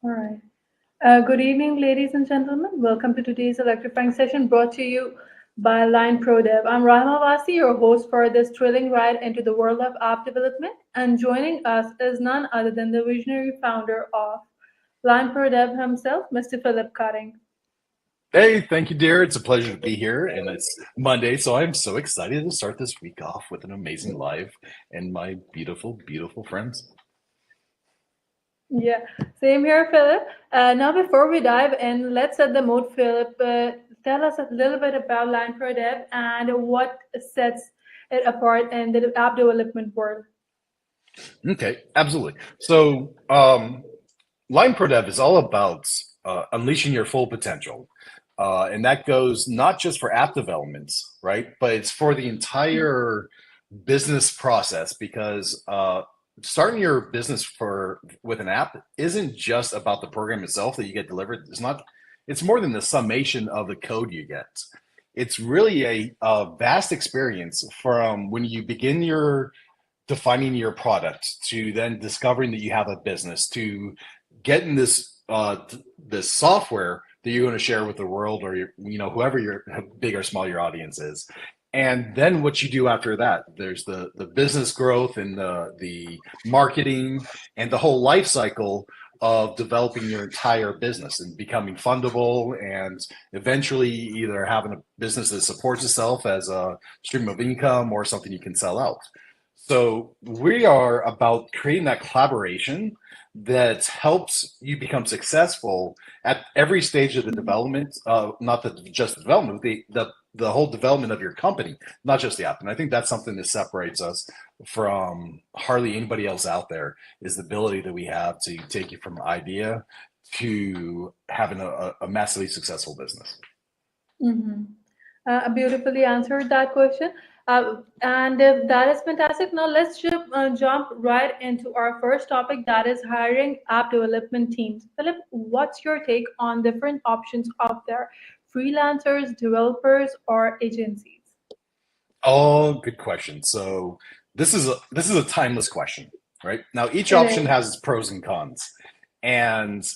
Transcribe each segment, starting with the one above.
All right. Good evening, ladies and gentlemen. Welcome to today's electrifying session brought to you by Line Pro Dev. I'm Rahima Wasti, your host for this thrilling ride into the world of app development. And joining us is none other than the visionary founder of Line Pro Dev himself, Mr. Philip Cutting. Hey, thank you, dear. It's a pleasure to be here, and it's Monday, so I'm so excited to start this week off with an amazing live and my beautiful, beautiful friends. Yeah, same here, Philip. Now, before we dive in, let's set the mood, Philip. Tell us a little bit about Line Pro Dev and what sets it apart in the app development world. Okay, absolutely. So, Line Pro Dev is all about unleashing your full potential, and that goes not just for app developments, right? But it's for the entire business process because starting your business for with an app isn't just about the program itself that you get delivered. It's not. It's more than the summation of the code you get. It's really a vast experience from when you begin your defining your product to then discovering that you have a business to getting this software that you're going to share with the world or whoever your big or small your audience is, and then what you do after that. There's the business growth and the marketing and the whole life cycle of developing your entire business and becoming fundable and eventually either having a business that supports itself as a stream of income or something you can sell out. So we are about creating that collaboration that helps you become successful at every stage of the development, not just the development, the whole development of your company, not just the app. And I think that's something that separates us from hardly anybody else out there is the ability that we have to take you from idea to having a massively successful business. Mm-hmm. Beautifully answered that question. And that is fantastic. Now let's jump right into our first topic, that is hiring app development teams. Philip, what's your take on different options out there? Freelancers, developers, or agencies? Oh, good question. So this is a timeless question, right? Now each It option is. has its pros and cons, and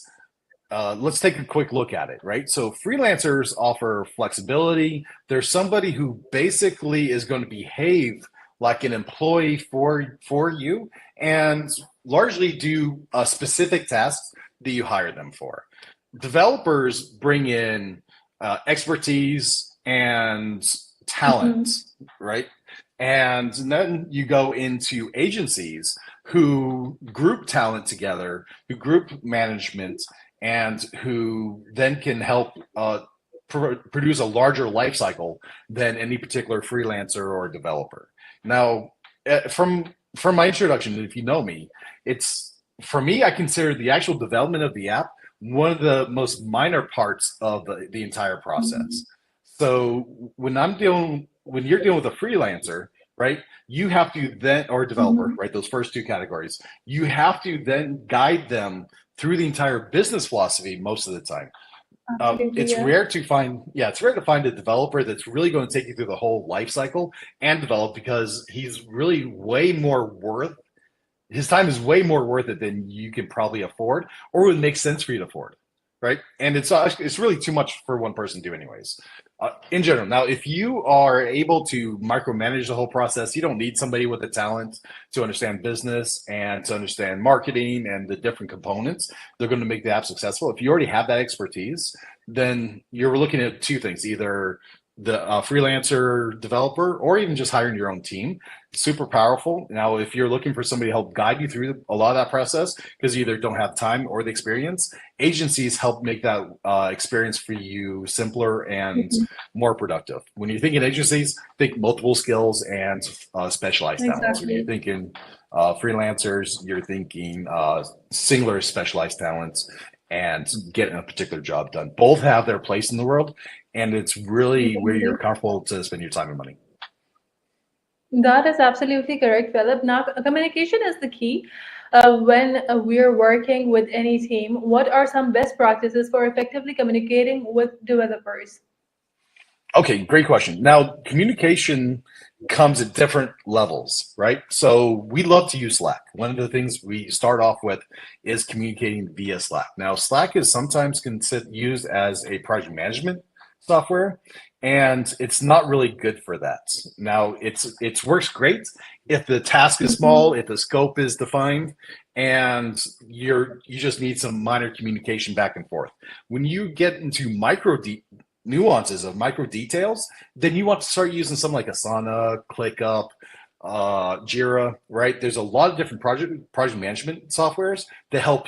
let's take a quick look at it, right? So freelancers offer flexibility. There's somebody who basically is going to behave like an employee for you and largely do a specific task that you hire them for. Developers bring in expertise and talent, Mm-hmm. right? And then you go into agencies who group talent together, who group management, and who then can help produce a larger life cycle than any particular freelancer or developer. Now, from my introduction, if you know me, it's for me, I consider the actual development of the app one of the most minor parts of the entire process. So when you're dealing with a freelancer, right, you have to then, or a developer, Mm-hmm. right, those first two categories, you have to then guide them through the entire business philosophy most of the time. Absolutely, It's yeah. rare to find, yeah, it's rare to find a developer that's really going to take you through the whole life cycle and develop because he's really way more worth his time is way more worth it than you can probably afford or would make sense for you to afford, right? And it's really too much for one person to do anyways. In general, now if you are able to micromanage the whole process, you don't need somebody with the talent to understand business and to understand marketing and the different components. They're going to make the app successful. If you already have that expertise, then you're looking at two things: either the freelancer developer or even just hiring your own team. Super powerful. Now, if you're looking for somebody to help guide you through a lot of that process because you either don't have time or the experience, agencies help make that experience for you simpler and Mhm. more productive. When you're thinking agencies, think multiple skills and specialized talents. When you're Exactly. thinking freelancers, you're thinking singular specialized talents and getting a particular job done. Both have their place in the world, and it's really where you're Definitely. comfortable to spend your time and money. That is absolutely correct, Philip. Now, communication is the key when we're working with any team. What are some best practices for effectively communicating with developers? Okay, great question. Now, communication comes at different levels, right? So we love to use Slack. One of the things we start off with is communicating via Slack. Now, Slack is sometimes used as a project management software, and it's not really good for that. Now, it works great if the task is small, Mhm. if the scope is defined, and you just need some minor communication back and forth. When you get into nuances of micro details, then you want to start using something like Asana, ClickUp, Jira, right? There's a lot of different project management softwares that help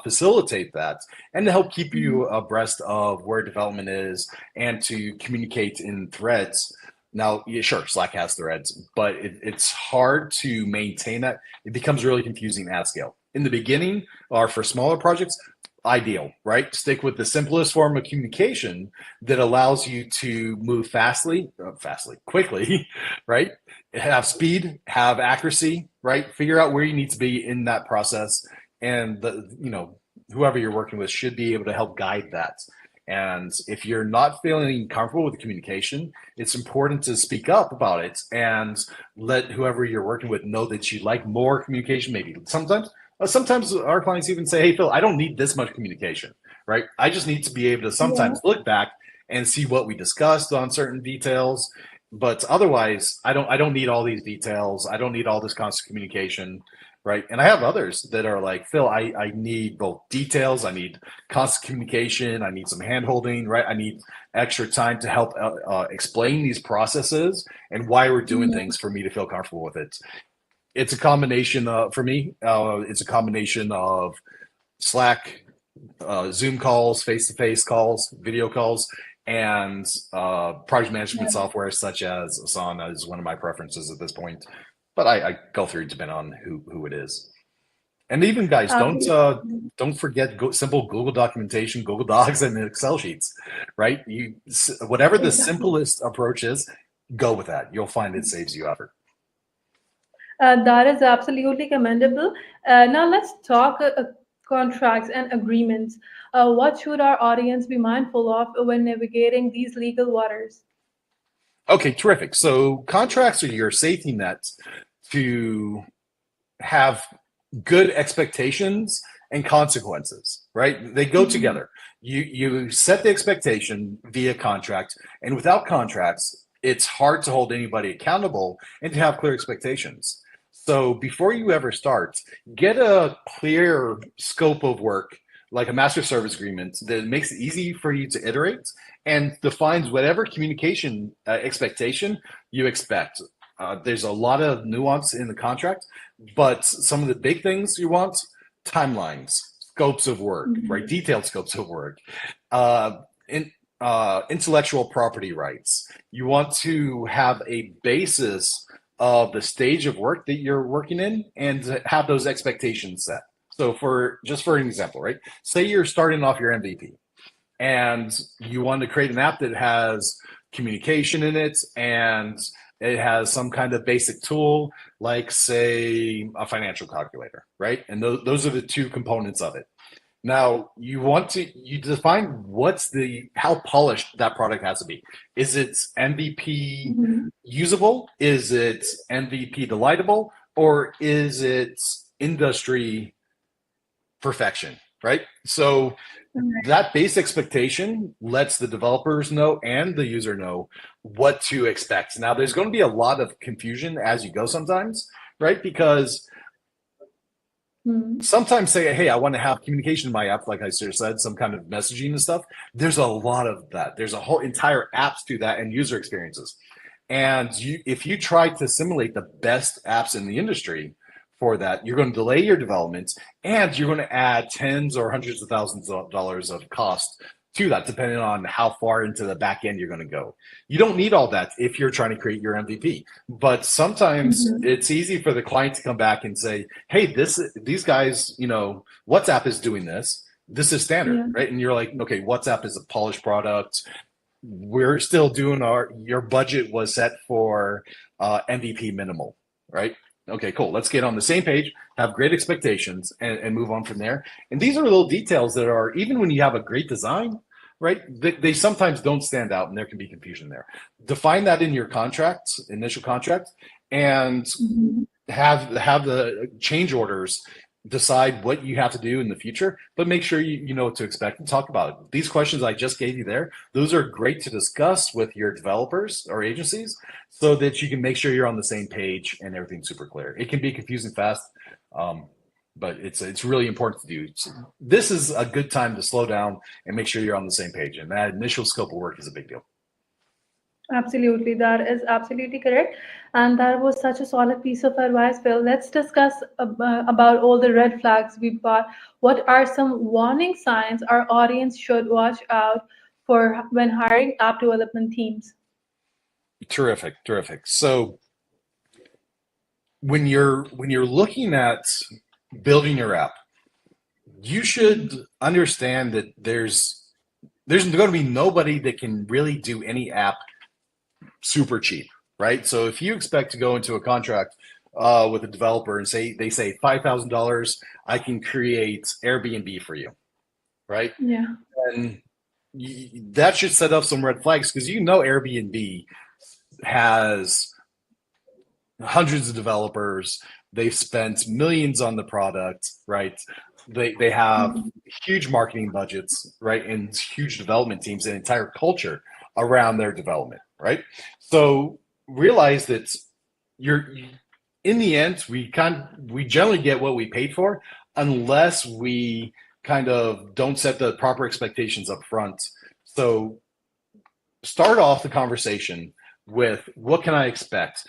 facilitate that and to help keep you Mhm. abreast of where development is and to communicate in threads. Now, yeah, sure, Slack has threads, but it's hard to maintain that. It becomes really confusing at scale. In the beginning, or for smaller projects, ideal, right? Stick with the simplest form of communication that allows you to move quickly, right? Have speed, have accuracy, right? Figure out where you need to be in that process, and whoever you're working with should be able to help guide that. And if you're not feeling comfortable with the communication, it's important to speak up about it and let whoever you're working with know that you'd like more communication. Maybe sometimes our clients even say, "Hey, Phil, I don't need this much communication, right? I just need to be able to Yeah. sometimes look back and see what we discussed on certain details. But otherwise, I don't need all these details. I don't need all this constant communication, right?" And I have others that are like, "Phil, I need both details. I need constant communication. I need some hand holding, right? I need extra time to help explain these processes and why we're doing Yeah. things for me to feel comfortable with it." It's a combination for me. It's a combination of Slack, Zoom calls, face-to-face calls, video calls, and project management Yeah. software such as Asana is one of my preferences at this point. But I go through depending on who it is. And even guys, don't Absolutely. don't forget simple Google documentation, Google Docs, and Excel sheets, right? Whatever the Exactly. simplest approach is, go with that. You'll find it saves you effort. That is absolutely commendable. Now let's talk contracts and agreements. What should our audience be mindful of when navigating these legal waters? Okay, terrific. So contracts are your safety nets to have good expectations and consequences, right? They go Mhm. together. You set the expectation via contract, and without contracts, it's hard to hold anybody accountable and to have clear expectations. So before you ever start, get a clear scope of work, like a master service agreement that makes it easy for you to iterate and defines whatever communication expectation you expect. There's a lot of nuance in the contract, but some of the big things you want: timelines, scopes of work, right? Mhm. Detailed scopes of work, uh, in, intellectual property rights. You want to have a basis of the stage of work that you're working in and to have those expectations set. So, for an example, right? Say you're starting off your MVP and you want to create an app that has communication in it and it has some kind of basic tool like, say, a financial calculator, right? And those are the two components of it. Now you define how polished that product has to be. Is it MVP Mhm. usable? Is it MVP delightable? Or is it industry perfection, right? So Right. that base expectation lets the developers know and the user know what to expect. Now, there's going to be a lot of confusion as you go sometimes, right? Because Mhm. sometimes say, "Hey, I want to have communication in my app," like I sort of said, some kind of messaging and stuff. There's a lot of that. There's a whole entire apps to that and user experiences. And if you try to simulate the best apps in the industry for that, you're going to delay your development and you're going to add tens or hundreds of thousands of dollars of cost to that, depending on how far into the back end you're going to go. You don't need all that if you're trying to create your MVP. But sometimes Mhm. it's easy for the client to come back and say, "Hey, these guys, WhatsApp is doing this. This is standard," Yeah. right? And you're like, "Okay, WhatsApp is a polished product. We're still doing your budget was set for MVP minimal, right? Okay, cool. Let's get on the same page, have great expectations, and move on from there." And these are little details that are, even when you have a great design, right? They sometimes don't stand out and there can be confusion there. Define that in your contract, initial contract, and Mhm. have the change orders decide what you have to do in the future, but make sure you know what to expect and talk about it. These questions I just gave you there, those are great to discuss with your developers or agencies so that you can make sure you're on the same page and everything's super clear. It can be confusing fast, um, but it's really important to do. So this is a good time to slow down and make sure you're on the same page. And that initial scope of work is a big deal. Absolutely, that is absolutely correct. And that was such a solid piece of advice, Phil. Let's discuss about all the red flags we've got. What are some warning signs our audience should watch out for when hiring app development teams? Terrific, terrific. So when you're looking at building your app, you should understand that there's going to be nobody that can really do any app super cheap, right? So if you expect to go into a contract with a developer and they say $5,000, I can create Airbnb for you, right? Yeah. And that should set up some red flags because Airbnb has hundreds of developers. They've spent millions on the product, right? They have Mhm. huge marketing budgets, right, and huge development teams and entire culture around their development, right? So realize that you're in the end we generally get what we paid for unless we kind of don't set the proper expectations up front. So start off the conversation with what can I expect?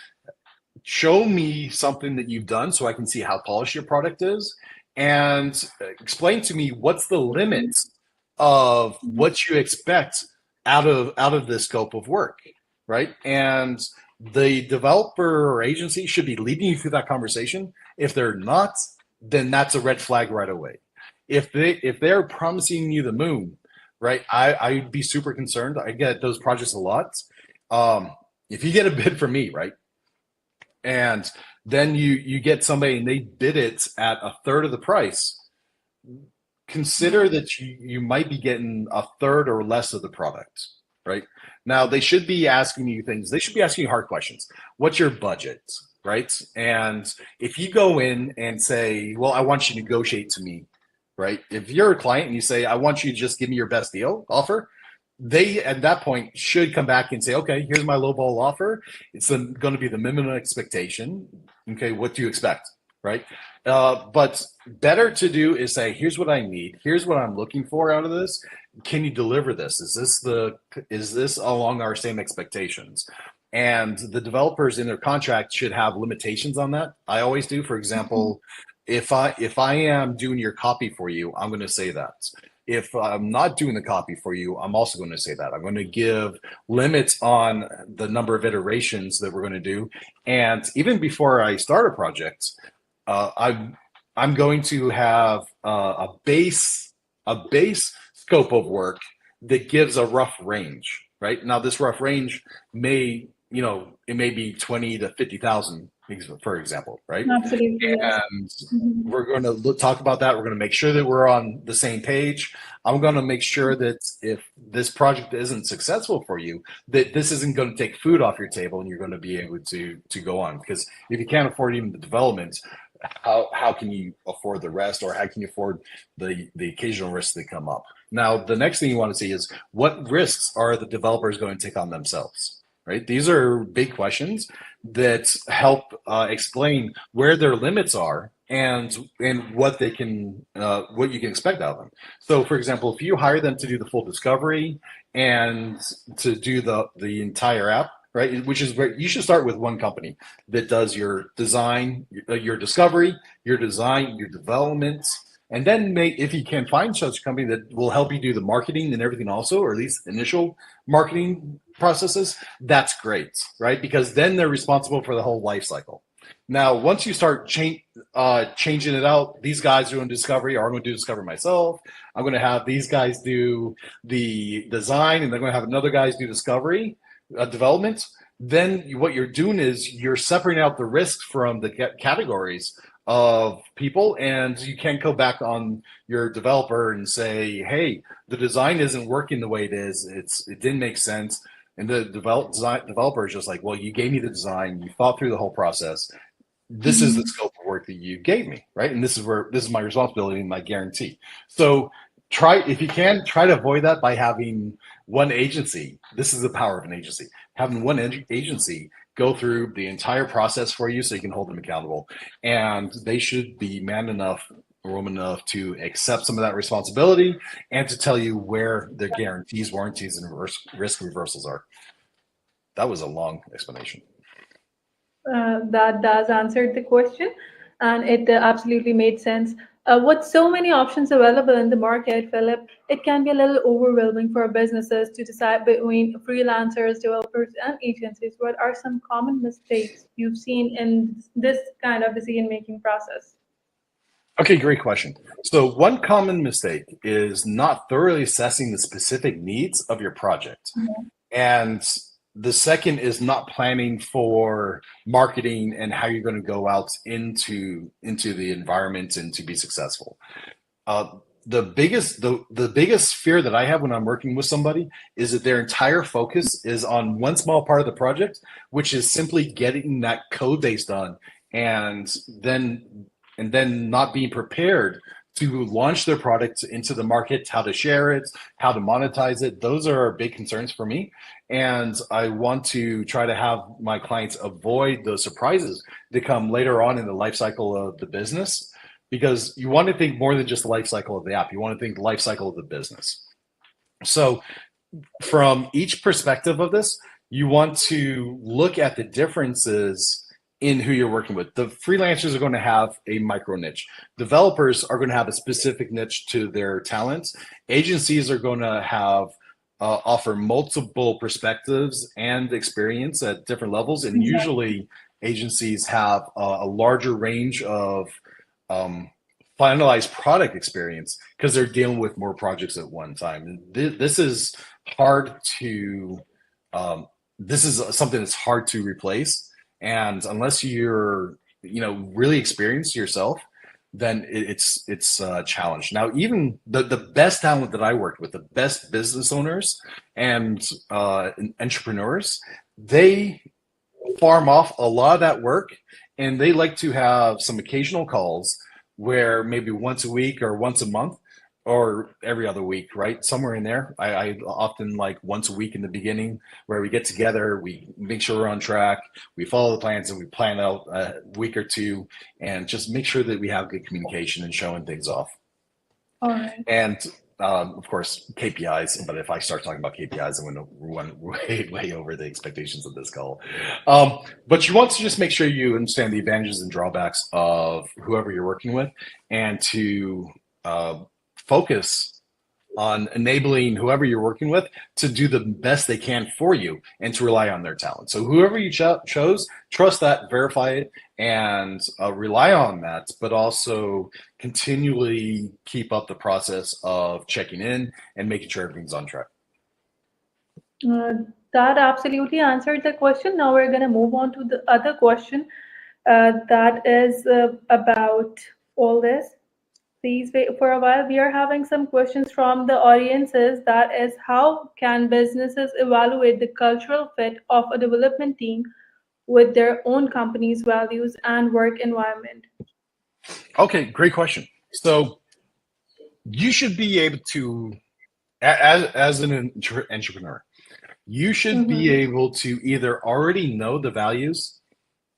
Show me something that you've done so I can see how polished your product is, and explain to me what's the limits of what you expect out of the scope of work, right? And the developer or agency should be leading you through that conversation. If they're not, then that's a red flag right away. If they're promising you the moon, right? I'd be super concerned. I get those projects a lot. If you get a bid from me, right? And then you get somebody and they bid it at a third of the price, consider that you might be getting a third or less of the product, right? Now they should be asking you things. They should be asking you hard questions. What's your budget, right? And if you go in and say, well, I want you to negotiate to me, right? If you're a client and you say, I want you to just give me your best deal offer, they at that point should come back and say, okay, here's my lowball offer. It's going to be the minimum expectation. Okay, what do you expect, right? But better to do is say, here's what I need. Here's what I'm looking for out of this. Can you deliver this? Is this along our same expectations? And the developers in their contract should have limitations on that. I always do. For example, if I am doing your copy for you, I'm going to say that. If I'm not doing the copy for you, I'm also going to say that. I'm going to give limits on the number of iterations that we're going to do. And even before I start a project, I'm going to have a base scope of work that gives a rough range, right? Now this rough range it may be 20 to 50,000, for example, right? Absolutely, yes. And Mhm. we're going to talk about that. We're going to make sure that we're on the same page. I'm going to make sure that if this project isn't successful for you, that this isn't going to take food off your table and you're going to be able to go on. Because if you can't afford even the development, how can you afford the rest, or how can you afford the occasional risks that come up? Now, the next thing you want to see is what risks are the developers going to take on themselves, right? These are big questions that help explain where their limits are and what they can what you can expect out of them. So, for example, if you hire them to do the full discovery and to do the entire app, right, which is where you should start with one company that does your design, your discovery, your design, your development. And then if you can find such a company that will help you do the marketing and everything also, or at least initial marketing processes, that's great, right? Because then they're responsible for the whole life cycle. Now, once you start changing it out, these guys doing discovery, or I'm going to do discovery myself. I'm going to have these guys do the design, and they're going to have another guys do discovery, development. Then what you're doing is you're separating out the risks from the categories of people, and you can't go back on your developer and say, hey, the design isn't working the way it is. It didn't make sense. And the developer is just like, well, you gave me the design, you thought through the whole process. This is the Mhm. scope of work that you gave me, right? And this is my responsibility and my guarantee. So try, if you can, try to avoid that by having one agency. This is the power of an agency. Having one agency go through the entire process for you so you can hold them accountable. And they should be man enough or woman enough to accept some of that responsibility and to tell you where their guarantees, warranties, and risk reversals are. That was a long explanation. That does answer the question, and it absolutely made sense. With so many options available in the market, Philip, it can be a little overwhelming for businesses to decide between freelancers, developers, and agencies. What are some common mistakes you've seen in this kind of decision-making process? Okay, great question. So, one common mistake is not thoroughly assessing the specific needs of your project. And the second is not planning for marketing and how you're going to go out into the environment and to be successful. Uh, the biggest fear that I have when I'm working with somebody is that their entire focus is on one small part of the project, which is simply getting that code base done, and then not being prepared to launch their product into the market, how to share it, how to monetize it. Those are big concerns for me. And I want to try to have my clients avoid those surprises that come later on in the life cycle of the business, because you want to think more than just the life cycle of the app. You want to think the life cycle of the business. So from each perspective of this, you want to look at the differences in who you're working with. The freelancers are going to have a micro niche. Developers are going to have a specific niche to their talents. Agencies are going to have offer multiple perspectives and experience at different levels. And usually agencies have a larger range of um, finalized product experience because they're dealing with more projects at one time. This is hard to this is something that's hard to replace, and unless you're really experienced yourself, then it's a challenge. Now, even the best talent that I worked with, the best business owners and entrepreneurs, they farm off a lot of that work, and they like to have some occasional calls where maybe once a week or once a month or every other week, right? Somewhere in there. I often like once a week in the beginning where we get together, we make sure we're on track, we follow the plans, and we plan out a week or two and just make sure that we have good communication and showing things off. All right. And of course, KPIs. But if I start talking about KPIs, I'm going to run way over the expectations of this call. But you want to just make sure you understand the advantages and drawbacks of whoever you're working with, and to focus on enabling whoever you're working with to do the best they can for you and to rely on their talent. So whoever you chose, trust that, verify it, and rely on that, but also continually keep up the process of checking in and making sure everything's on track. Uh, that absolutely answered the question. Now we're going to move on to the other question that is about all this. Please wait for a while. We are having some questions from the audiences. That is, how can businesses evaluate the cultural fit of a development team with their own company's values and work environment? Okay, great question. So you should be able to, as an entrepreneur, you should be Mm-hmm. able to either already know the values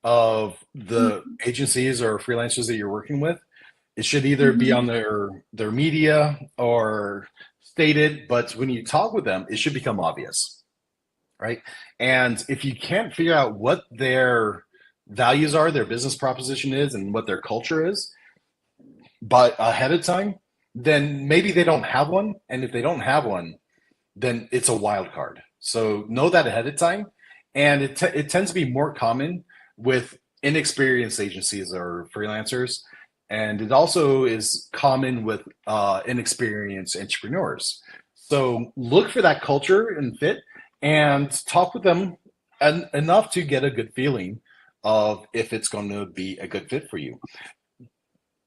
of the agencies or freelancers that you're working with. It should either be Mm-hmm. on their media or stated, but when you talk with them, it should become obvious, right? And if you can't figure out what their values are, their business proposition is, and what their culture is, but ahead of time, then maybe they don't have one. And if they don't have one, then it's a wild card. So know that ahead of time. And it tends to be more common with inexperienced agencies or freelancers. And it also is common with inexperienced entrepreneurs. So look for that culture and fit and talk with them enough to get a good feeling of if it's going to be a good fit for you.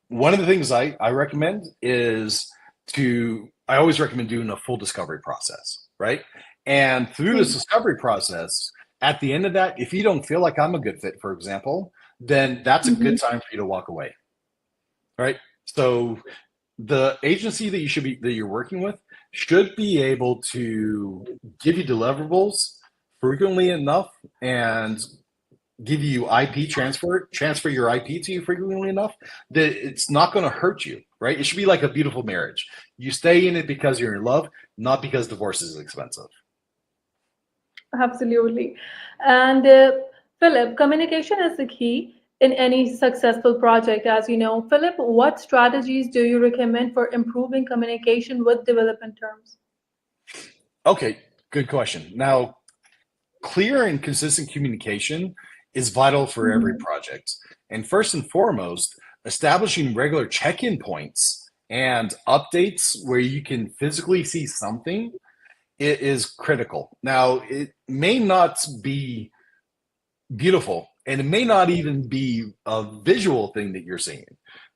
one of the things I recommend is I always recommend doing a full discovery process, right? And through this Mm-hmm. discovery process, at the end of that, if you don't feel like I'm a good fit, for example, then that's a good time for you to walk away, right? So the agency that you're working with should be able to give you deliverables frequently enough and give you transfer your IP to you frequently enough that it's not going to hurt you, right? It should be like a beautiful marriage. You stay in it because you're in love, not because divorce is expensive. Absolutely. And Philip, communication is the key in any successful project, as you know. Philip, what strategies do you recommend for improving communication with development terms? Okay, good question. Now, clear and consistent communication is vital for every Mm-hmm. project. And first and foremost, establishing regular check in points and updates where you can physically see something, it is critical. Now, it may not be beautiful and it may not even be a visual thing that you're seeing,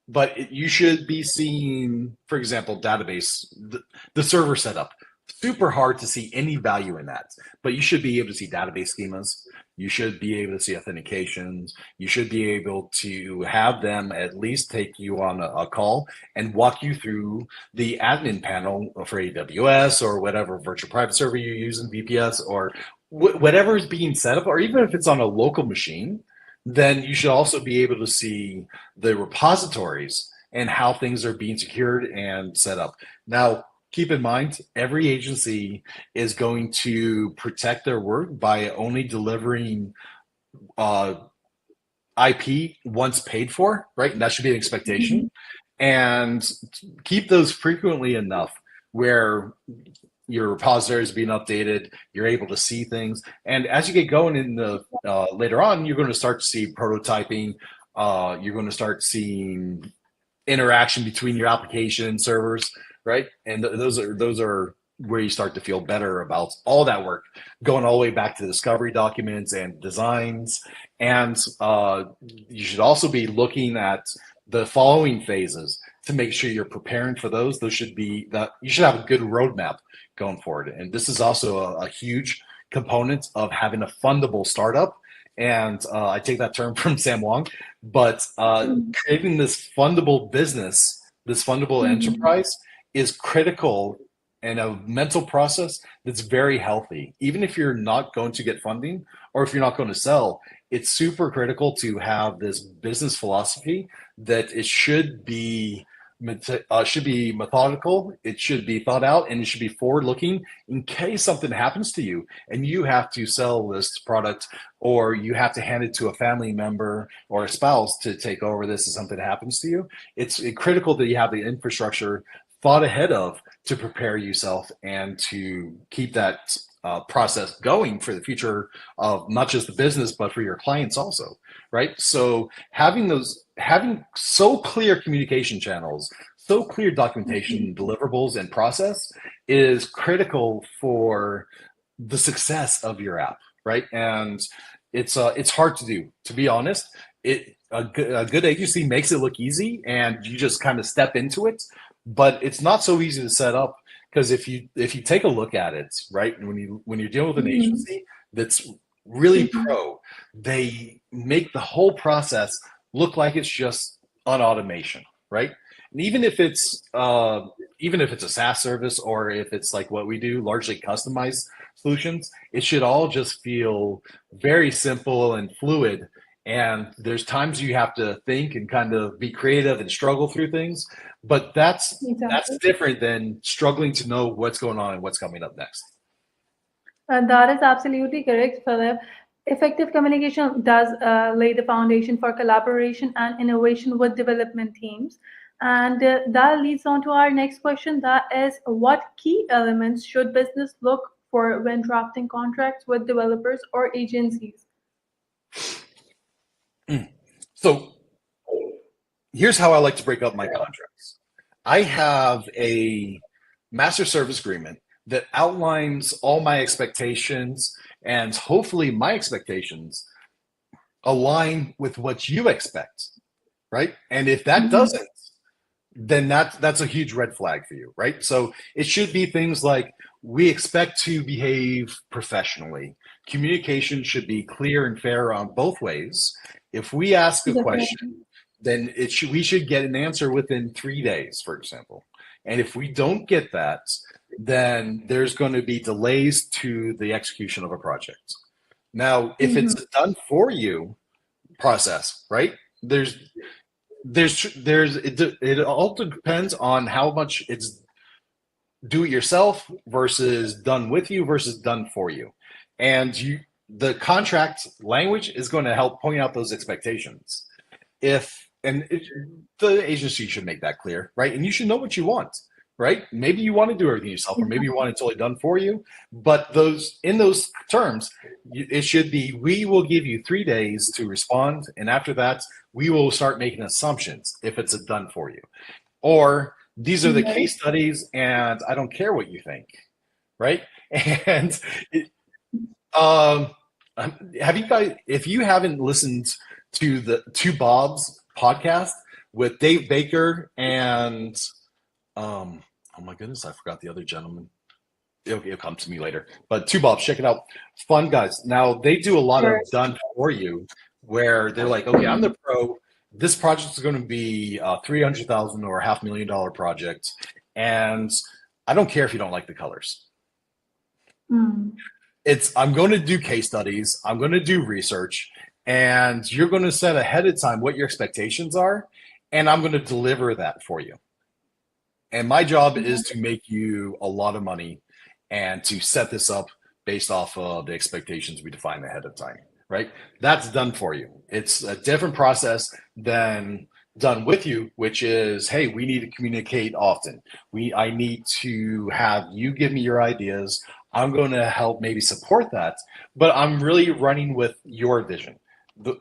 but you should be seeing, for example, the server setup. Super hard to see any value in that, but you should be able to see database schemas. You should be able to see authentications. You should be able to have them at least take you on a call and walk you through the admin panel for AWS or whatever virtual private server you use in VPS or whatever is being set up, or even if it's on a local machine, then you should also be able to see the repositories and how things are being secured and set up. Now, keep in mind, every agency is going to protect their work by only delivering uh, IP once paid for, right? And that should be an expectation. And keep those frequently enough where your repository is being updated, you're able to see things. And as you get going in the later on, you're going to start to see prototyping. You're going to start seeing interaction between your application servers, right? And those are where you start to feel better about all that work, going all the way back to discovery documents and designs. And you should also be looking at the following phases to make sure you're preparing for those. Those should be that you should have a good roadmap going forward. And this is also a huge component of having a fundable startup. And I take that term from Sam Wong, but creating this fundable business, this fundable Mm-hmm. enterprise is critical and a mental process that's very healthy. Even if you're not going to get funding or if you're not going to sell, it's super critical to have this business philosophy that it should be methodical, it should be thought out, and it should be forward looking in case something happens to you and you have to sell this product or you have to hand it to a family member or a spouse to take over this if something happens to you. It's critical that you have the infrastructure thought ahead of to prepare yourself and to keep that process going for the future of not just the business but for your clients also, right? So having so clear communication channels, so clear documentation deliverables and process is critical for the success of your app, right? And it's hard to do, to be honest. A good agency makes it look easy and you just kind of step into it, but it's not so easy to set up because if you take a look at it, right, and when you're dealing with an Mm-hmm. agency that's really Mm-hmm. pro, they make the whole process look like it's just on automation, right? And even if it's a SaaS service or if it's like what we do, largely customized solutions, it should all just feel very simple and fluid. And there's times you have to think and kind of be creative and struggle through things, but that's Exactly. different than struggling to know what's going on and what's coming up next. And that is absolutely correct, Philip. Effective communication does lay the foundation for collaboration and innovation with development teams. And that leads on to our next question, that is, what key elements should business look for when drafting contracts with developers or agencies? So here's how I like to break up my contracts. I have a master service agreement that outlines all my expectations, and hopefully my expectations align with what you expect, right? And if that Mhm. doesn't, then that's a huge red flag for you, right? So it should be things like we expect to behave professionally. Communication should be clear and fair on both ways. If we ask a question, Definitely. then we should get an answer within 3 days, for example. And if we don't get that, then there's going to be delays to the execution of a project. Now, if it's Mm-hmm. a done for you process, right? It all depends on how much it's do it yourself versus done with you versus done for you. And the contract language is going to help point out those expectations. If and it, the agency should make that clear, right? And you should know what you want, right? Maybe you want to do everything yourself, or maybe you want it totally done for you. But those terms, it should be we will give you 3 days to respond, and after that, we will start making assumptions if it's a done for you, or these are the Right. case studies, and I don't care what you think, right? And it, um, have you guys, if you haven't listened to the Two Bob's podcast with Dave Baker and, oh my goodness, I forgot the other gentleman. It'll come to me later. But Two Bob's, check it out. Fun guys. Now they do a lot Sure. of done for you, where they're like, okay, I'm the pro. This project is going to be a 300,000 or $500,000 project, and I don't care if you don't like the colors. Mm. I'm going to do case studies, I'm going to do research, and you're going to set ahead of time what your expectations are, and I'm going to deliver that for you. And my job is to make you a lot of money and to set this up based off of the expectations we define ahead of time, right? That's done for you. It's a different process than done with you, which is, hey, we need to communicate often. I need to have you give me your ideas. I'm going to help maybe support that, but I'm really running with your vision.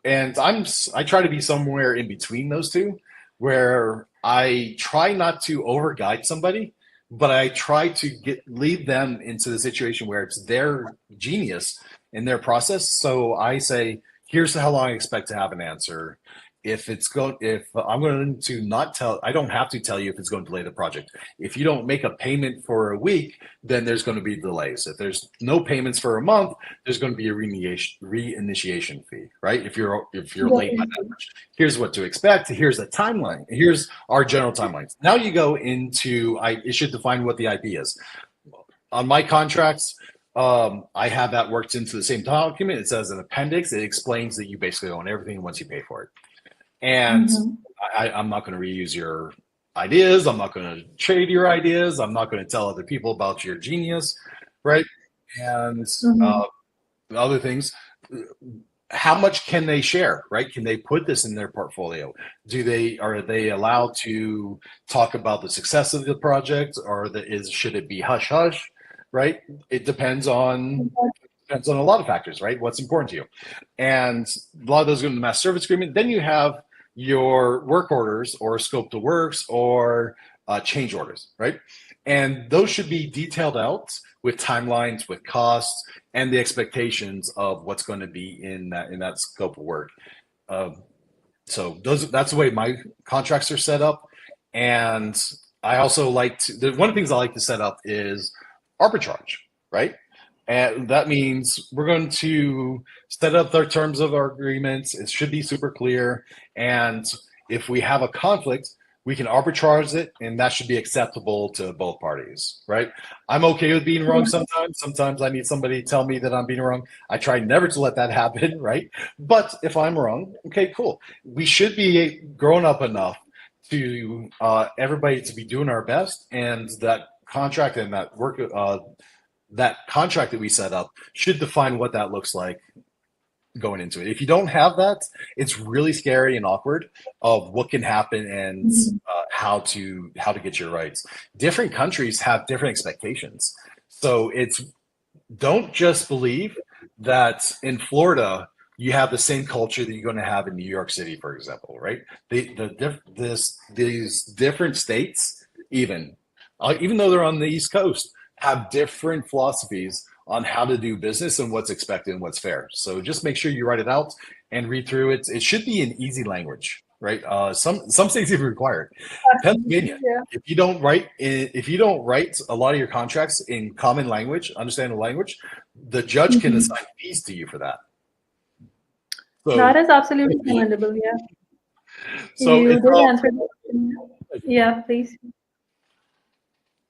And I try to be somewhere in between those two, where I try not to over guide somebody, but I try to lead them into the situation where it's their genius in their process. So I say, here's how long I expect to have an answer. If I'm going to not tell, I don't have to tell you if it's going to delay the project. If you don't make a payment for a week, then there's going to be delays. If there's no payments for a month, there's going to be a reinitiation fee, right? If you're late by that Definitely. much, here's what to expect. Here's the timeline. Here's our general timelines. Now you go into it should define what the IP is. On my contracts, I have that worked into the same document. It says an appendix. It explains that you basically own everything once you pay for it. And Mm-hmm. I'm not going to reuse your ideas. I'm not going to trade your ideas. I'm not going to tell other people about your genius, right? And Mm-hmm. other things. How much can they share, right? Can they put this in their portfolio? Are they allowed to talk about the success of the project, or should it be hush hush, right? It depends on a lot of factors, right? What's important to you. And a lot of those go in the master service agreement. Then you have your work orders or scope to works or change orders, right? And those should be detailed out with timelines, with costs, and the expectations of what's going to be in that scope of work. Um, so that's the way my contracts are set up. And I also one of the things I like to set up is arbitrage, right? And that means we're going to set up the terms of our agreements. It should be super clear. And if we have a conflict, we can arbitrage it, and that should be acceptable to both parties, right? I'm okay with being wrong sometimes. Sometimes I need somebody to tell me that I'm being wrong. I try never to let that happen, right? But if I'm wrong, okay, cool. We should be grown up enough to everybody to be doing our best, and that contract and that contract that we set up should define what that looks like going into it. If you don't have that, it's really scary and awkward of what can happen and Mm-hmm. how to get your rights. Different countries have different expectations, so it's don't just believe that in Florida you have the same culture that you're going to have in New York City, for example, right? These different states, even though they're on the East Coast, have different philosophies on how to do business and what's expected and what's fair. So just make sure you write it out and read through it. It should be an easy language. right? Some states even require it. Pennsylvania, Yeah. if you don't write a lot of your contracts in common language, understandable language, the judge can Mhm. assign fees to you for that. That So, is absolutely commendable. Yeah. so You it's did all. answer the question. Yeah, please.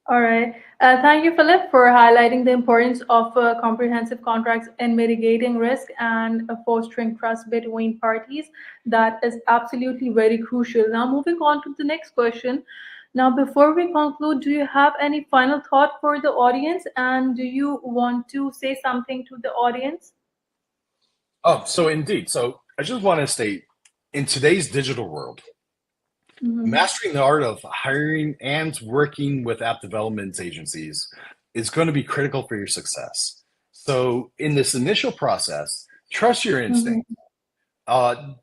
All right. Thank you, Philip, for highlighting the importance of comprehensive contracts in mitigating risk and fostering trust between parties. That is absolutely very crucial. Now, moving on to the next question. Now, before we conclude, do you have any final thought for the audience? And do you want to say something to the audience? Oh, so indeed. So I just want to state, in today's digital world, Mhm. mastering the art of hiring and working with app development agencies is going to be critical for your success. So in this initial process, trust your instinct. Mhm. Uh,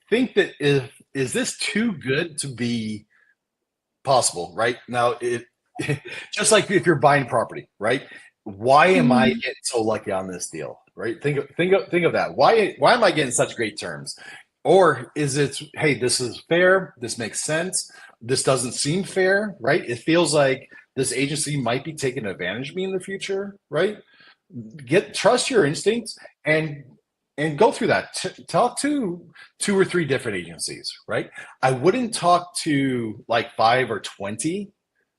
think that if is this too good to be possible, right? Now it just like if you're buying property, right? Why am I Mhm. getting so lucky on this deal, right? Think of that. Why am I getting such great terms? Or is it, hey, this is fair, this makes sense, this doesn't seem fair, right? It feels like this agency might be taking advantage of me in the future, right? Trust your instincts and go through that. Talk to 2 or 3 different agencies, right? I wouldn't talk to like 5 or 20,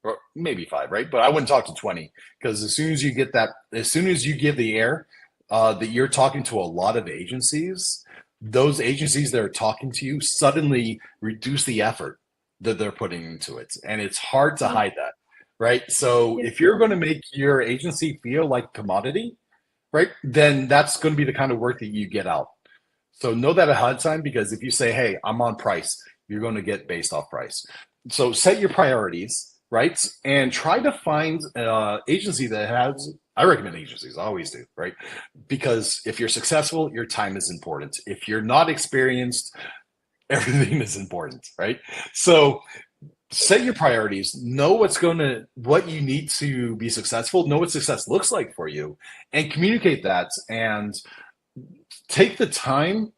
or maybe 5, right? But I wouldn't talk to 20, because as soon as you give the air that you're talking to a lot of agencies, those agencies that are talking to you suddenly reduce the effort that they're putting into it, and it's hard to Yeah. hide that, right? So Yeah. if you're going to make your agency feel like commodity, right, then that's going to be the kind of work that you get out. So know that ahead of time, because if you say, hey, I'm on price, you're going to get based off price. So set your priorities, right? And try to find an agency that has, I recommend agencies, I always do, right? Because if you're successful, your time is important. If you're not experienced, everything is important, right? So set your priorities, know what you need to be successful, know what success looks like for you, and communicate that, and take the time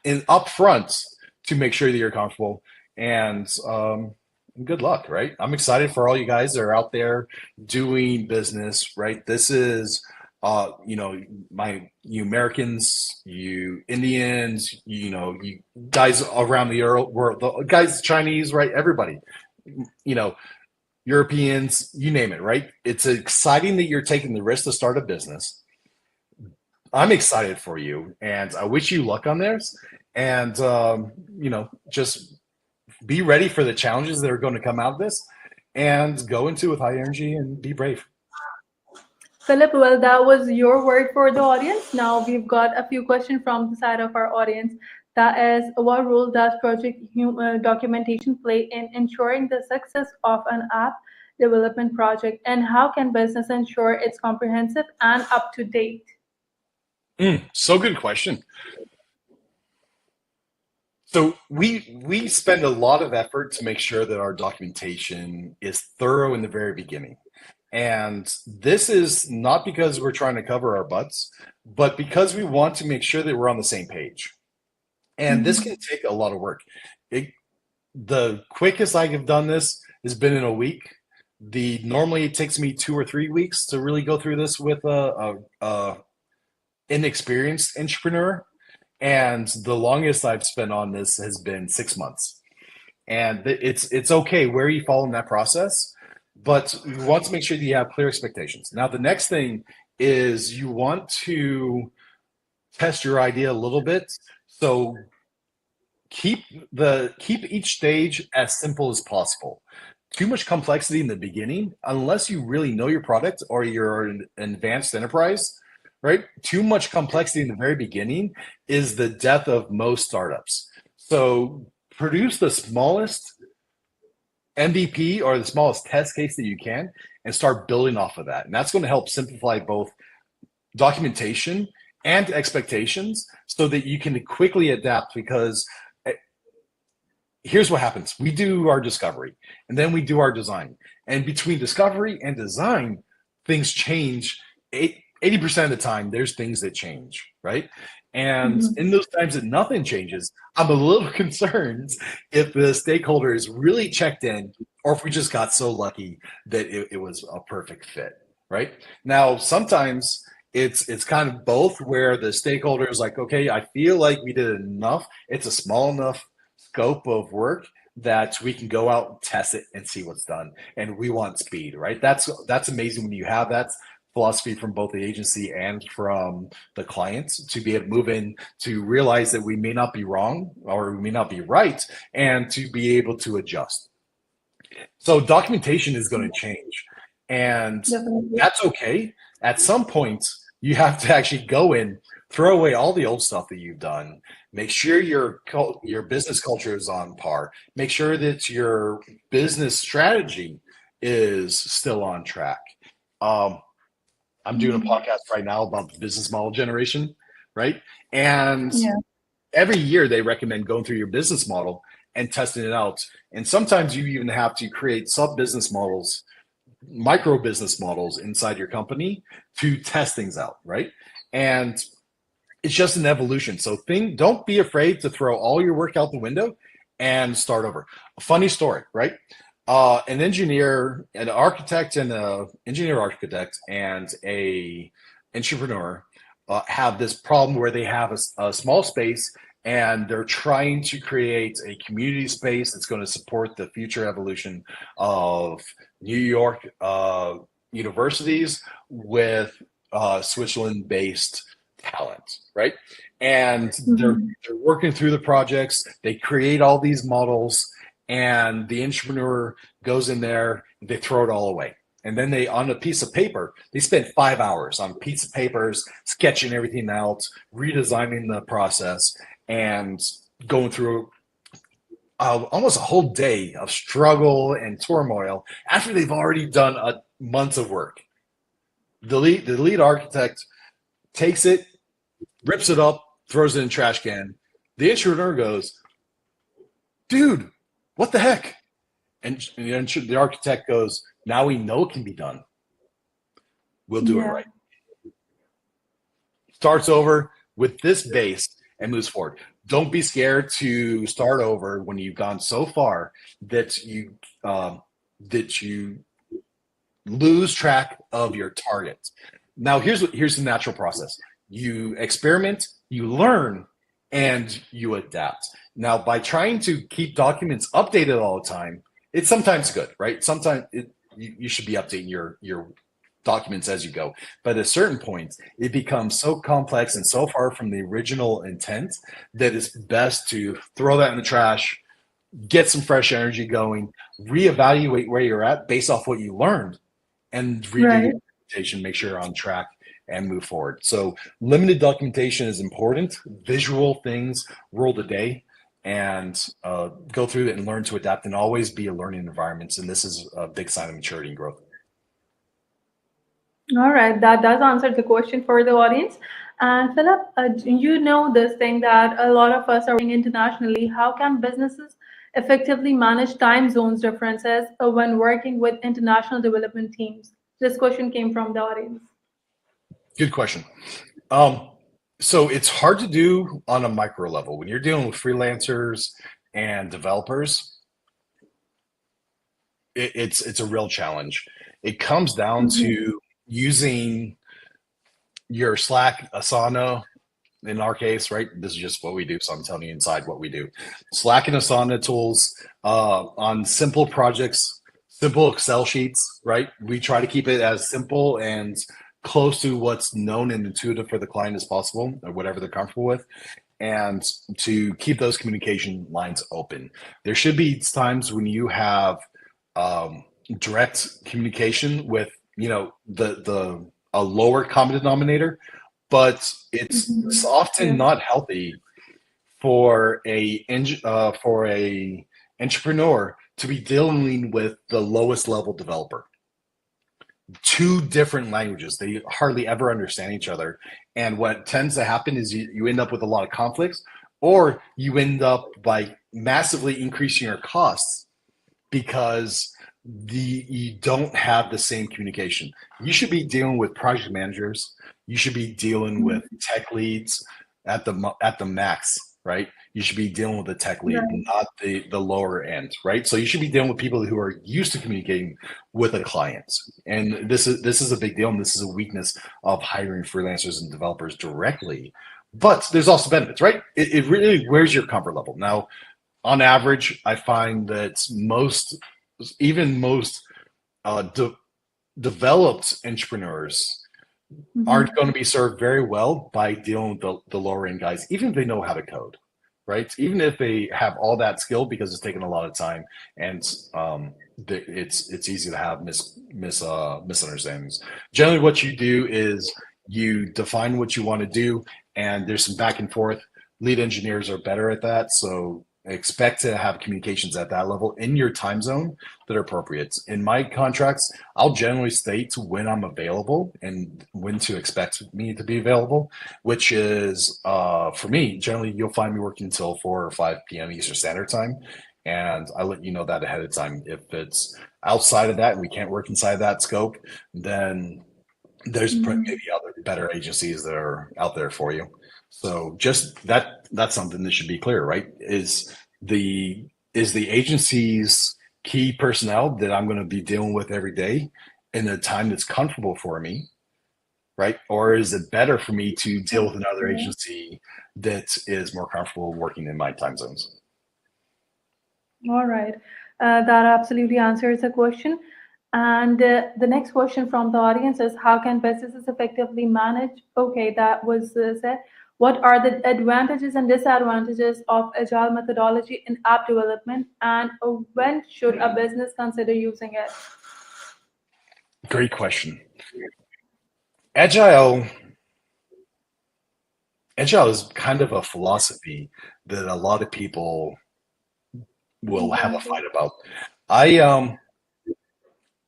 in upfront to make sure that you're comfortable. And good luck, right? I'm excited for all you guys that are out there doing business, right? This is you Americans, you Indians, you guys around the world, the guys, Chinese, right? Everybody, you know, Europeans, you name it, right? It's exciting that you're taking the risk to start a business. I'm excited for you, and I wish you luck on this. And just be ready for the challenges that are going to come out of this, and go into it with high energy and be brave. Philip, well, that was your word for the audience. Now we've got a few questions from the side of our audience. That is, what role does project documentation play in ensuring the success of an app development project, and how can business ensure it's comprehensive and up to date? So good question. So we spend a lot of effort to make sure that our documentation is thorough in the very beginning. And this is not because we're trying to cover our butts, but because we want to make sure that we're on the same page. And this can Mhm. take a lot of work. It, the quickest I have done this has been in a week. The normally it takes me 2 or 3 weeks to really go through this with a inexperienced entrepreneur, and the longest I've spent on this has been 6 months. And it's okay where you fall in that process, but you want to make sure that you have clear expectations. Now, the next thing is you want to test your idea a little bit. So keep each stage as simple as possible. Too much complexity in the beginning, unless you really know your product or you're an advanced enterprise, right? Too much complexity in the very beginning is the death of most startups. So produce the smallest MVP or the smallest test case that you can, and start building off of that. And that's going to help simplify both documentation and expectations, so that you can quickly adapt. Because here's what happens: we do our discovery, and then we do our design. And between discovery and design, things change 80% of the time, there's things that change, right? And Mhm. in those times that nothing changes, I'm a little concerned if the stakeholder is really checked in or if we just got so lucky that it was a perfect fit, right? Now, sometimes it's kind of both where the stakeholder is like, okay, I feel like we did enough. It's a small enough scope of work that we can go out and test it and see what's done. And we want speed, right? That's amazing when you have that philosophy from both the agency and from the clients to be able to move in to realize that we may not be wrong or we may not be right and to be able to adjust. So documentation is going to change and Definitely. that's okay. At some point, you have to actually go in, throw away all the old stuff that you've done, make sure your business culture is on par, make sure that your business strategy is still on track. Um, I'm doing a Mhm. podcast right now about the business model generation, right? And Yeah. every year they recommend going through your business model and testing it out. And sometimes you even have to create sub business models, micro business models inside your company to test things out, right? And it's just an evolution. So don't be afraid to throw all your work out the window and start over. A funny story, right? An engineer, an architect, and a engineer architect, and a entrepreneur have this problem where they have a small space and they're trying to create a community space that's going to support the future evolution of New York universities with Switzerland-based talent, right? And Mhm. they're working through the projects. They create all these models, and the entrepreneur goes in there. They throw it all away, and then they on a piece of paper. They spend 5 hours on a piece of papers sketching everything out, redesigning the process, and going through almost a whole day of struggle and turmoil after they've already done months of work. The lead architect takes it, rips it up, throws it in a trash can. The entrepreneur goes, dude, what the heck? And the architect goes, now we know it can be done. We'll do it Yeah. right. Starts over with this base and moves forward. Don't be scared to start over when you've gone so far that um, you lose track of your targets. Now, here's the natural process. You experiment, you learn, and you adapt. Now, by trying to keep documents updated all the time, it's sometimes good, right? Sometimes you should be updating your documents as you go. But at a certain point, it becomes so complex and so far from the original intent that it's best to throw that in the trash, get some fresh energy going, reevaluate where you're at based off what you learned, and redo your Right. documentation, make sure you're on track and move forward. So limited documentation is important. Visual things rule the day and go through it and learn to adapt and always be a learning environment. And this is a big sign of maturity and growth. All right, that does answer the question for the audience. And Philip, you know this thing that a lot of us are working internationally. How can businesses effectively manage time zones differences when working with international development teams? This question came from the audience. Good question. Um, so it's hard to do on a micro level when you're dealing with freelancers and developers. It's a real challenge. It comes down Mhm. to using your Slack, Asana, in our case, right? This is just what we do. So I'm telling you inside what we do. Slack and Asana tools on simple projects, simple Excel sheets, right? We try to keep it as simple and close to what's known and intuitive for the client as possible, or whatever they're comfortable with, and to keep those communication lines open. There should be times when you have um, direct communication with, the a lower common denominator, but it's Mhm. often Yeah. not healthy for a entrepreneur to be dealing with the lowest level developer. Two different languages, they hardly ever understand each other, and what tends to happen is you end up with a lot of conflicts, or you end up by massively increasing your costs because you don't have the same communication. You should be dealing with project managers. You should be dealing with Mhm. tech leads at the max, right? You should be dealing with the tech lead, Right. not the lower end, right? So you should be dealing with people who are used to communicating with a client. And this is a big deal, and this is a weakness of hiring freelancers and developers directly. But there's also benefits, right? It really, where's your comfort level? Now, on average, I find that even most developed entrepreneurs aren't Mhm. going to be served very well by dealing with the lower end guys, even if they know how to code, right? Even if they have all that skill, because it's taken a lot of time, and it's easy to have misunderstandings. Generally, what you do is you define what you want to do, and there's some back and forth. Lead engineers are better at that, so expect to have communications at that level in your time zone that are appropriate. In my contracts, I'll generally state when I'm available and when to expect me to be available, which is for me, generally you'll find me working until 4 or 5 p.m. Eastern Standard Time. And I let you know that ahead of time. If it's outside of that and we can't work inside that scope, then there's maybe Mhm. other better agencies that are out there for you. So just that's something that should be clear, right? The is the agency's key personnel that I'm going to be dealing with every day in a time that's comfortable for me, right? Or is it better for me to deal with another Yeah. agency that is more comfortable working in my time zones? All right. That absolutely answers the question. And the next question from the audience is, how can businesses effectively manage? Okay, that was said. What are the advantages and disadvantages of agile methodology in app development? And when should a business consider using it? Great question. Agile Agile is kind of a philosophy that a lot of people will have a Exactly. fight about. I um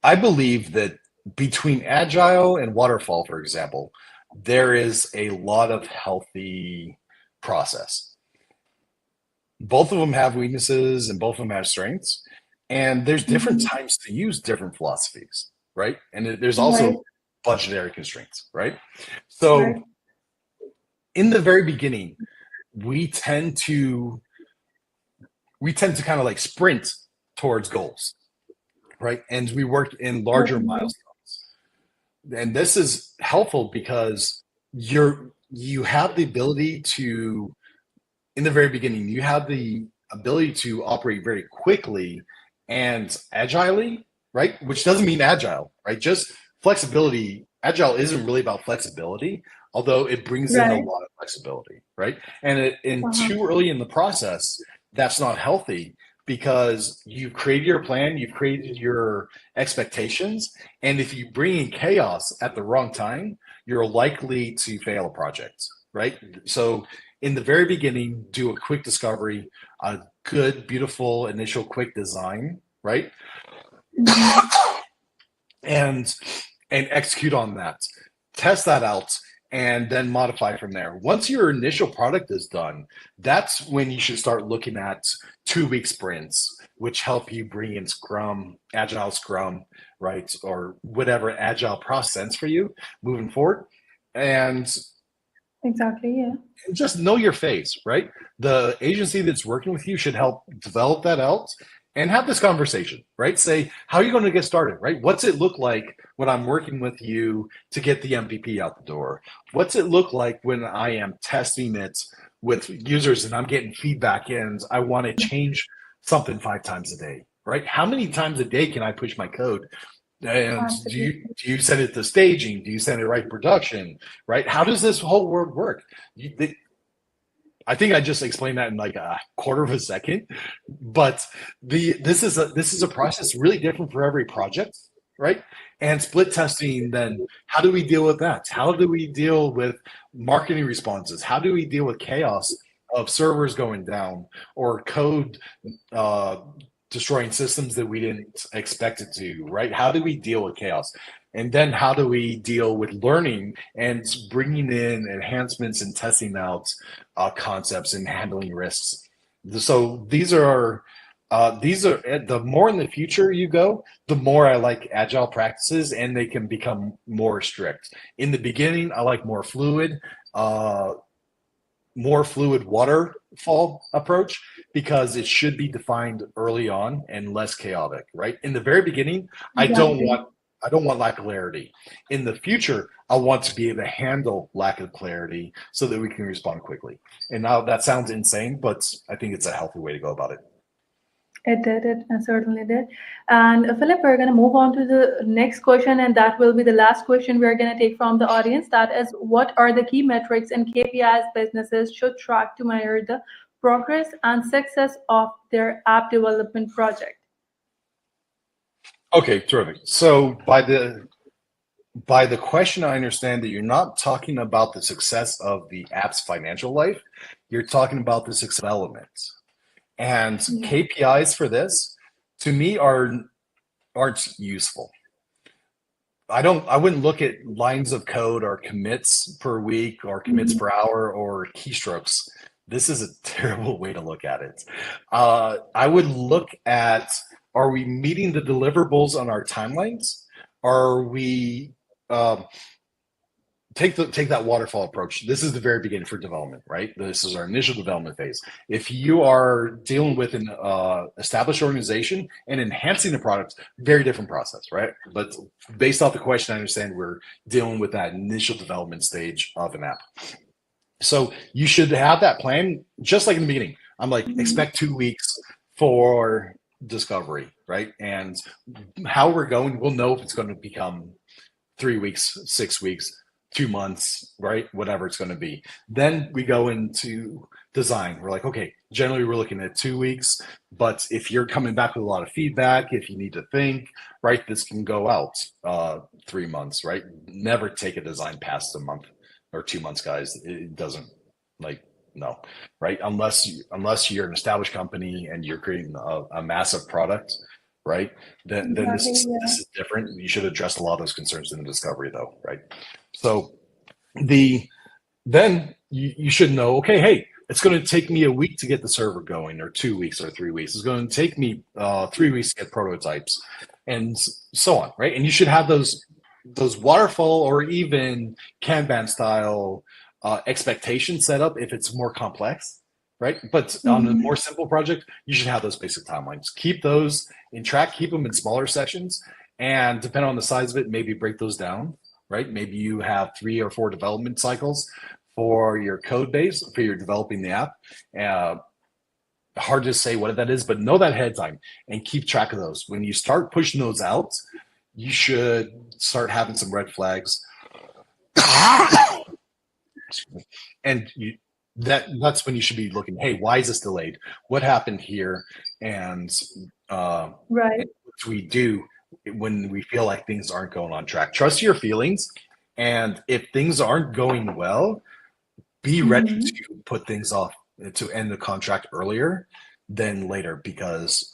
I believe that between agile and waterfall, for example, there is a lot of healthy process. Both of them have weaknesses and both of them have strengths, and there's different Mhm. times to use different philosophies, right? And there's Right, also budgetary constraints, right? right. So in the very beginning, we tend to we tend to kind of like sprint towards goals, right? And we work in larger Definitely. milestones. And this is helpful because you have the ability to, in the very beginning, you have the ability to operate very quickly and agilely, right? Which doesn't mean agile, right? Just flexibility. Agile isn't really about flexibility, although it brings in a Right. lot of flexibility, right? And Uh-huh. too early in the process, that's not healthy because you've created your plan, you've created your expectations, and if you bring in chaos at the wrong time, you're likely to fail a project, right? So in the very beginning, do a quick discovery, a good, beautiful initial quick design, right? Mhm. and and execute on that. Test that out and then modify from there. Once your initial product is done, that's when you should start looking at 2 week sprints, which help you bring in Scrum, Agile Scrum, right? Or whatever Agile process for you moving forward. And Exactly. Yeah. just know your face, right? The agency that's working with you should help develop that out and have this conversation, right? Say, how are you going to get started, right? What's it look like when I'm working with you to get the MVP out the door? What's it look like when I am testing it with users and I'm getting feedback and I want to change something 5 times a day, right? How many times a day can I push my code? And Absolutely. do you send it to staging? Do you send it right to production? Right? How does this whole world work? I think I just explained that in like a quarter of a second, but this is a process really different for every project, right? And split testing, then how do we deal with that? How do we deal with marketing responses? How do we deal with chaos of servers going down or code uh, destroying systems that we didn't expect it to, right? How do we deal with chaos? And then how do we deal with learning and bringing in enhancements and testing out concepts and handling risks? So these are These are the more in the future you go, the more I like agile practices, and they can become more strict. In the beginning, I like uh, more fluid waterfall approach because it should be defined early on and less chaotic, right? In the very beginning, I don't Exactly. want I don't want lack of clarity. In the future, I want to be able to handle lack of clarity so that we can respond quickly. And now that sounds insane, but I think it's a healthy way to go about it. It did, it certainly did. And Philip, we're going to move on to the next question, and that will be the last question we're going to take from the audience. That is, what are the key metrics and KPIs businesses should track to measure the progress and success of their app development project? Okay, terrific. So by the question, I understand that you're not talking about the success of the app's financial life. You're talking about the success of elements. And Yeah. KPIs for this, to me, aren't useful. I wouldn't look at lines of code or commits per week or commits Mhm. per hour or keystrokes. This is a terrible way to look at it. I would look at, are we meeting the deliverables on our timelines? Are we um, take that waterfall approach. This is the very beginning for development, right? This is our initial development phase. If you are dealing with an established organization and enhancing the product, very different process, right? But based off the question, I understand we're dealing with that initial development stage of an app. So you should have that plan just like in the beginning. I'm like, Mhm. expect 2 weeks for discovery, right? And how we're going, we'll know if it's going to become 3 weeks, 6 weeks, 2 months, right? Whatever it's going to be. Then we go into design. We're like, okay, generally we're looking at 2 weeks, but if you're coming back with a lot of feedback, if you need to think, right, this can go out 3 months, right? Never take a design past a month or 2 months, guys. It doesn't like no, right? Unless you're an established company and you're creating a massive product, right? Then this Exactly. is Yeah. this is different. You should address a lot of those concerns in the discovery, though, right? So the then you should know, okay, hey, it's going to take me a week to get the server going, or 2 weeks, or 3 weeks. It's going to take me 3 weeks to get prototypes, and so on, right? And you should have those waterfall or even Kanban style expectations set up if it's more complex, right? But on a more Mhm. simple project, you should have those basic timelines. Keep those in track, keep them in smaller sessions, and depending on the size of it, maybe break those down, right? Maybe you have 3 or 4 development cycles for your code base, for your developing the app. Uh, Hard to say what that is, but know that ahead of time and keep track of those. When you start pushing those out, you should start having some red flags. And that's when you should be looking, hey, why is this delayed? What happened here? And uh, Right. what do we do when we feel like things aren't going on track? Trust your feelings. And if things aren't going well, be ready Mhm. to put things off to end the contract earlier than later because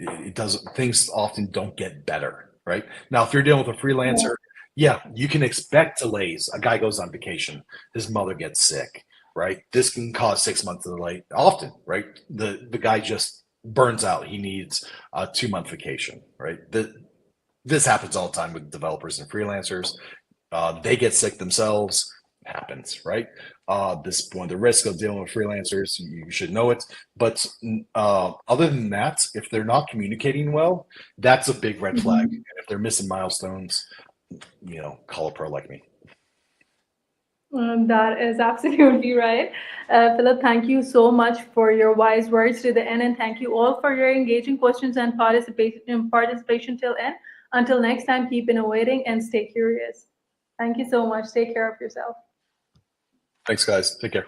it doesn't things often don't get better, right? Now if you're dealing with a Yeah. freelancer, yeah, you can expect delays. A guy goes on vacation, his mother gets sick, right? This can cause 6 months of delay often, right? The guy just burns out, he needs a 2 month vacation, right? This happens all the time with developers and freelancers. They get sick themselves. It happens, right? This one, the risk of dealing with freelancers, you should know it. But other than that, if they're not communicating well, that's a big red flag. Mhm. And if they're missing milestones, call a pro like me. That is absolutely right. Philip, thank you so much for your wise words to the end, and thank you all for your engaging questions and participation till end. Until next time, keep innovating and stay curious. Thank you so much. Take care of yourself. Thanks, guys. Take care.